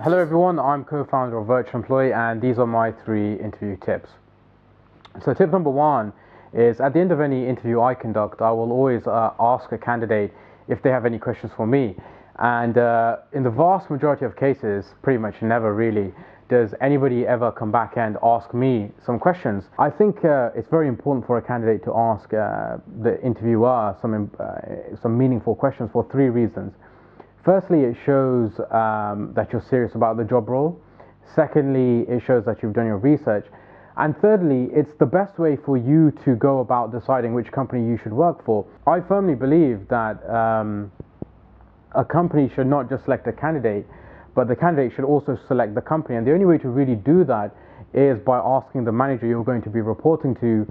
Hello everyone, I'm co-founder of Virtual Employee and these are my 3 interview tips. So tip number 1 is at the end of any interview I conduct, I will always ask a candidate if they have any questions for me. And in the vast majority of cases, pretty much never really, does anybody ever come back and ask me some questions. I think it's very important for a candidate to ask the interviewer some meaningful questions for 3 reasons. Firstly, it shows that you're serious about the job role. Secondly, it shows that you've done your research. And thirdly, it's the best way for you to go about deciding which company you should work for. I firmly believe that a company should not just select a candidate, but the candidate should also select the company. And the only way to really do that is by asking the manager you're going to be reporting to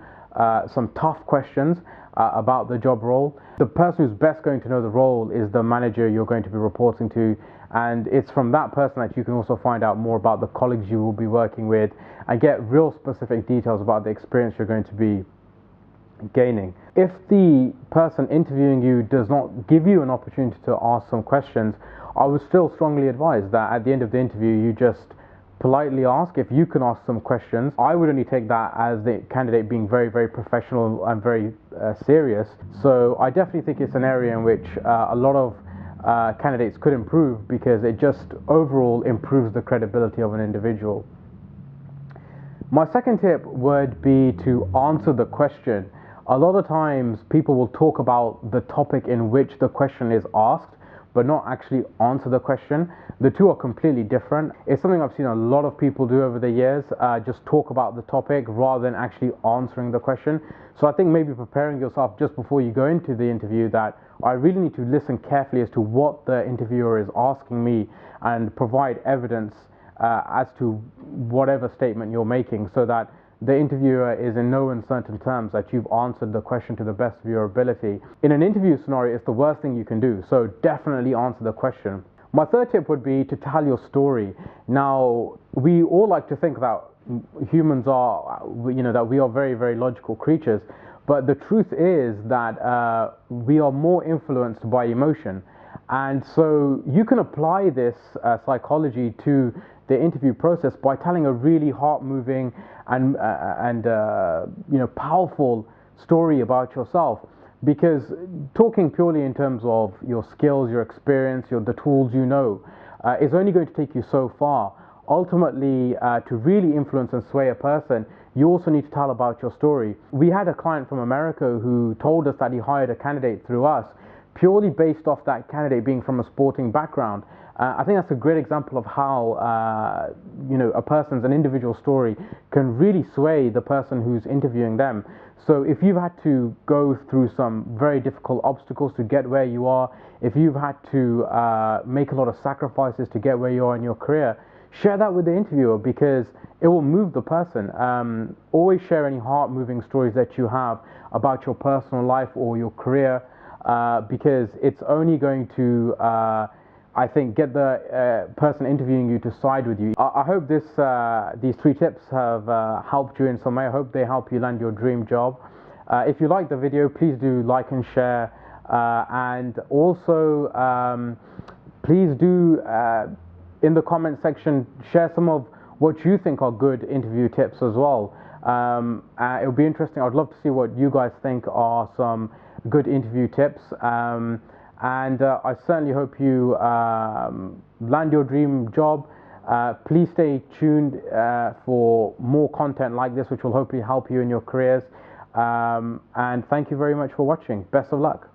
some tough questions about the job role. The person who's best going to know the role is the manager you're going to be reporting to, and it's from that person that you can also find out more about the colleagues you will be working with and get real specific details about the experience you're going to be gaining. If the person interviewing you does not give you an opportunity to ask some questions, I would still strongly advise that at the end of the interview you just politely ask if you can ask some questions. I would only take that as the candidate being very, very professional and very serious. So I definitely think it's an area in which a lot of candidates could improve, because it just overall improves the credibility of an individual. My second tip would be to answer the question. A lot of times people will talk about the topic in which the question is asked, but not actually answer the question. The two are completely different. It's something I've seen a lot of people do over the years, just talk about the topic rather than actually answering the question. So I think maybe preparing yourself just before you go into the interview, that I really need to listen carefully as to what the interviewer is asking me and provide evidence as to whatever statement you're making, so that the interviewer is in no uncertain terms that you've answered the question to the best of your ability. In an interview scenario, it's the worst thing you can do, so definitely answer the question. My third tip would be to tell your story. Now, we all like to think that humans are, that we are very, very logical creatures, but the truth is that we are more influenced by emotion. And so you can apply this psychology to the interview process by telling a really heart-moving and powerful story about yourself. Because talking purely in terms of your skills, your experience, the tools you know, is only going to take you so far. Ultimately, to really influence and sway a person, you also need to tell about your story. We had a client from America who told us that he hired a candidate through us purely based off that candidate being from a sporting background. I think that's a great example of how an individual story can really sway the person who's interviewing them. So if you've had to go through some very difficult obstacles to get where you are, if you've had to make a lot of sacrifices to get where you are in your career, share that with the interviewer, because it will move the person. Always share any heart-moving stories that you have about your personal life or your career, because it's only going to I think get the person interviewing you to side with you. I hope these 3 tips have helped you in some way. I hope they help you land your dream job. If you like the video, please do like and share, and also please do in the comment section share some of what you think are good interview tips as well. It'll be interesting. I'd love to see what you guys think are some good interview tips. And I certainly hope you land your dream job. Please stay tuned for more content like this, which will hopefully help you in your careers. And thank you very much for watching. Best of luck.